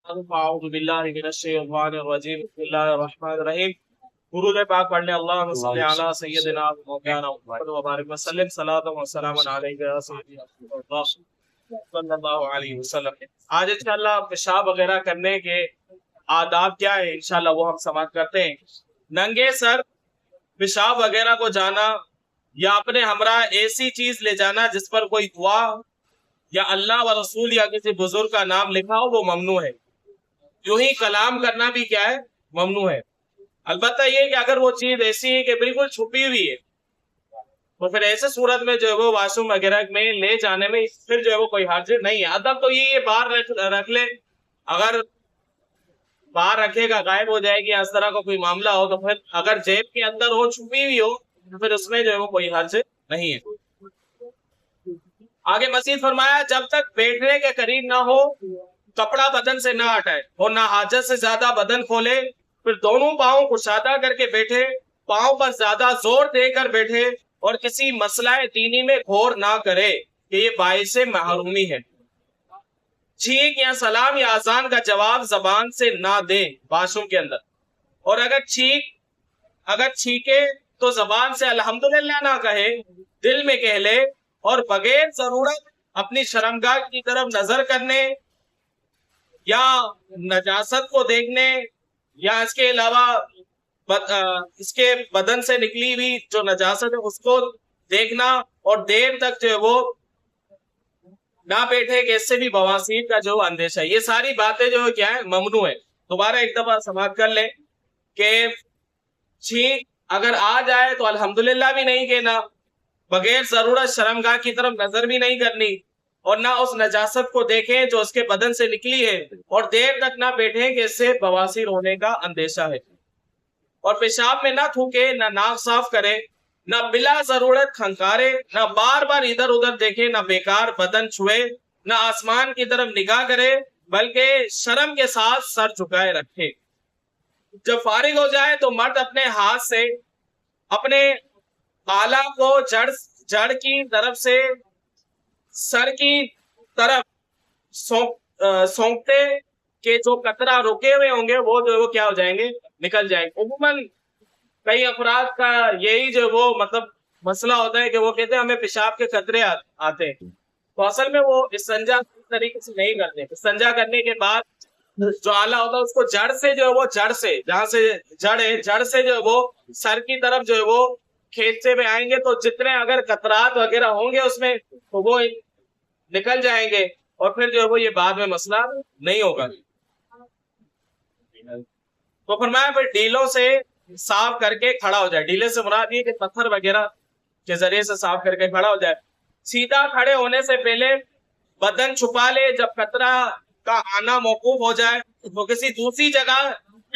अऊज़ु बिल्लाहि मिनश्शैतानिर्रजीम बिस्मिल्लाहिर्रहमानिर्रहीम। दुरूद पाक पढ़ने अल्लाहुम्मा सल्लि अला सय्यदिना व मौलाना मुहम्मद व बारिक वसल्लम सलातन व सलामन अलैका या सय्यदी रसूलल्लाह सल्लल्लाहु अलैहि वसल्लम। आज इंशाअल्लाह पेशाब वगैरह करने के आदाब क्या है इंशाअल्लाह वो हम समाप्त करते हैं। नंगे सर पेशाब वगैरह को जाना या अपने हमरा ऐसी चीज ले जाना जिस पर कोई दुआ या अल्लाह व रसूल या किसी बुजुर्ग का नाम लिखा हो वो ममनू है। यूं ही कलाम करना भी क्या है, ममनू है। अलबत्ता ये कि अगर वो चीज ऐसी है कि बिल्कुल छुपी हुई है तो फिर ऐसे सूरत में जो है वो वाशरूम वगैरह में ले जाने में फिर जो है वो कोई हर्ज नहीं है। अदब तो ये बाहर रख ले, अगर बाहर रखेगा गायब हो जाएगी, इस तरह का कोई मामला हो तो फिर अगर जेब के अंदर हो, छुपी हुई हो तो फिर उसमें जो है वो कोई हर्ज नहीं है। आगे मजीद फरमाया, जब तक बैठने के करीब ना हो कपड़ा बदन से ना हटाए और ना हाजत से ज्यादा बदन खोले, फिर दोनों पाँव कुशादा करके बैठे, पाँव पर ज्यादा जोर देकर बैठे और किसी मसलाए दीनी में घोर ना करे कि ये बाइस महरूमी है। छींक या सलाम या अजान का जवाब जबान से ना दे वाशरूम के अंदर, और अगर छीके तो जबान से अल्हम्दुलिल्लाह ना कहे, दिल में कह ले, और बगैर जरूरत अपनी शर्मगाह की तरफ नजर करने या नजासत को देखने या इसके अलावा इसके बदन से निकली हुई जो नजासत है उसको देखना और देर तक जो है वो ना बैठे कि इससे भी बवासीर का जो अंदेशा है। ये सारी बातें जो है क्या है, ममनू है। दोबारा एक दफा समाप्त कर ले कि छींक अगर आ जाए तो अल्हम्दुलिल्लाह भी नहीं कहना, बगैर जरूरत शर्मगाह की तरफ नजर भी नहीं करनी, और ना उस नजासत को देखें जो उसके बदन से निकली है, और देर तक ना बैठे कि इससे बवासीर होने का अंदेशा है। और पेशाब में ना थूके, ना नाक साफ करे, ना बिला जरूरत खंकारे, ना बार बार इधर उधर देखे, ना बेकार बदन छुए, ना आसमान की तरफ निगाह करे, बल्कि शर्म के साथ सर झुकाए रखे। जब फारिग हो जाए तो मर्द अपने हाथ से अपने आला को जड़ की तरफ से सर की तरफ सौंपते के जो कतरा रुके हुए होंगे वो जो वो क्या हो जाएंगे, निकल जाएंगे। उम्मन कई अफराद का यही जो वो मतलब मसला होता है कि वो कहते हैं हमें पेशाब के कतरे आते हैं, तो असल में वो इस्तिंजा इस तरीके से नहीं करते। इस्तिंजा करने के बाद जो आला होता है उसको जड़ से जो है वो जड़ से जहां से जड़ है, जड़ से जो है वो सर की तरफ जो है वो खेचते में आएंगे, तो जितने अगर कतरात वगैरह होंगे उसमें तो वो निकल जाएंगे, और फिर जो है वो ये बाद में मसला नहीं होगा। तो फरमाया फिर ढीलों से साफ करके खड़ा हो जाए। ढीले से मुराद ये कि पत्थर वगैरह के जरिए से साफ करके खड़ा हो जाए। सीधा खड़े होने से पहले बदन छुपा ले। जब कतरा का आना मौकूफ हो जाए तो किसी दूसरी जगह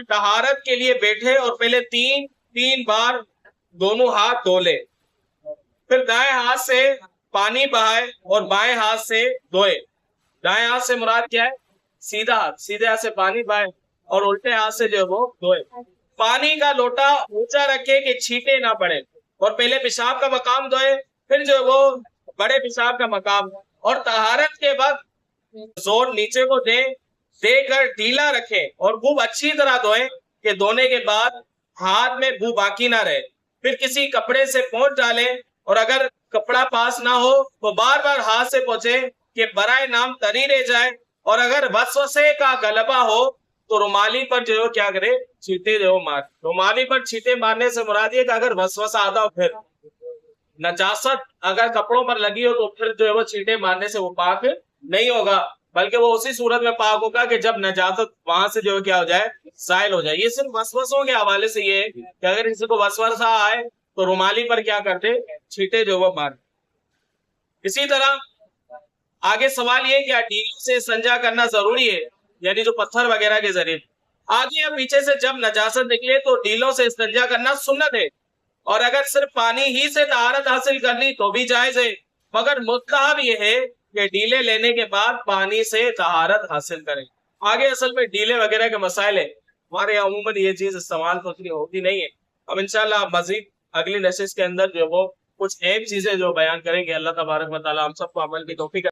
तहारत के लिए बैठे और पहले तीन बार दोनों हाथ धो ले, फिर दाएं हाथ से पानी बहाए और बाएं हाथ से धोए। दाएं हाथ से मुराद क्या है, सीधा हाथ, सीधे हाथ से पानी बहाए और उल्टे हाथ से जो वो धोए। पानी का लोटा ऊंचा रखे कि छींटे ना पड़े, और पहले पेशाब का मकाम धोए, फिर जो वो बड़े पेशाब का मकाम, और तहारत के बाद जोर नीचे को देकर ढीला रखे और खूब अच्छी तरह धोए कि धोने के बाद हाथ में बू बाकी ना रहे। फिर किसी कपड़े से पोंछ डाले, और अगर कपड़ा पास ना हो तो बार बार हाथ से पोंछे कि बराए नाम तरी रह जाए। और अगर वसवसे का गलबा हो तो रुमाली पर जो है क्या करे, छींटे जो मार। रुमाली पर छींटे मारने से मुराद ये कि अगर वसवसा आता हो, फिर नजासत अगर कपड़ों पर लगी हो तो फिर जो है वो छींटे मारने से वो पाक नहीं होगा, बल्कि वो उसी सूरत में पाक होगा कि जब नजासत वहां से जो है क्या हो जाए, साइल हो जाए। ये सिर्फ वसवसों के हवाले से ये है कि अगर किसी को वसवसा आए तो रुमाली पर क्या करते, छींटे जो वो मार। इसी तरह आगे सवाल ये कि ढीलों से संजा करना जरूरी है, यानी जो पत्थर वगैरह के जरिए। आगे या पीछे से जब नजासत निकले तो ढीलों से संजा करना सुन्नत है, और अगर सिर्फ पानी ही से तहारत हासिल कर ली तो भी जायज है, मगर मुस्तहब ये है कि ढीले लेने के बाद पानी से तहारत हासिल करें। आगे असल में ढीले वगैरह के मसाइल है, हमारे यहाँ अमूमन ये चीज इस्तेमाल तो उतनी होती नहीं है। अब इंशाल्लाह मजीद अगली नशिश के अंदर जो वो कुछ अहम चीजें जो बयान करेंगे। अल्लाह तबारक व तआला हम सबको अमल की तौफीक